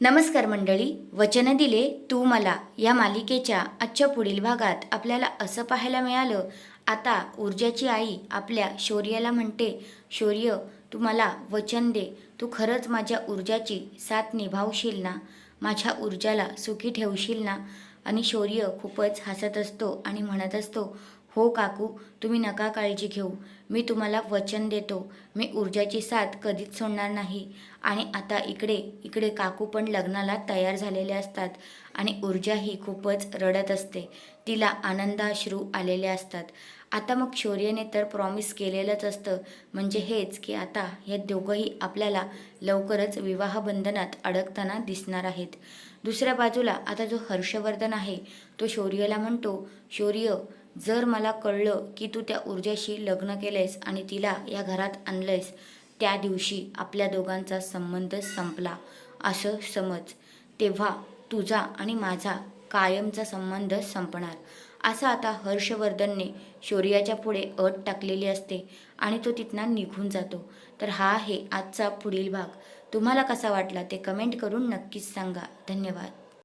नमस्कार मंडळी, वचन दिले तू मला या मालिकेच्या आजच्या पुढील भागात आपल्याला असं पाहायला मिळालं. आता ऊर्जाची आई आपल्या शौर्याला म्हणते, शौर्य तू मला वचन दे, तू खरंच माझ्या ऊर्जाची साथ निभावशील ना, माझ्या ऊर्जाला सुखी ठेवशील ना. आणि शौर्य खूपच हसत असतो आणि म्हणत असतो, हो काकू, तुम्ही नका काळजी घेऊ, मी तुम्हाला वचन देतो, मी ऊर्जाची साथ कधीच सोडणार नाही. आणि आता इकडे इकडे काकू पण लग्नाला तयार झालेले असतात आणि ऊर्जा ही खूपच रडत असते, तिला आनंदाश्रू आलेले असतात. आता मग शौर्यने तर प्रॉमिस केलेलंच असतं, म्हणजे हेच की आता हे दोघंही आपल्याला लवकरच विवाहबंधनात अडकताना दिसणार आहेत. दुसऱ्या बाजूला आता जो हर्षवर्धन आहे तो शौर्यला म्हणतो, शौर्य जर मला कळलं की तू त्या ऊर्जाशी लग्न केलंयस आणि तिला या घरात आणलंयस, त्या दिवशी आपल्या दोघांचा संबंध संपला असं समज. तेव्हा तुझा आणि माझा कायमचा संबंध संपणार. असं आता हर्षवर्धनने शौर्याच्या पुढे अट टाकलेली असते आणि तो तिथनं निघून जातो. तर हा आहे आजचा पुढील भाग. तुम्हाला कसा वाटला ते कमेंट करून नक्कीच सांगा. धन्यवाद.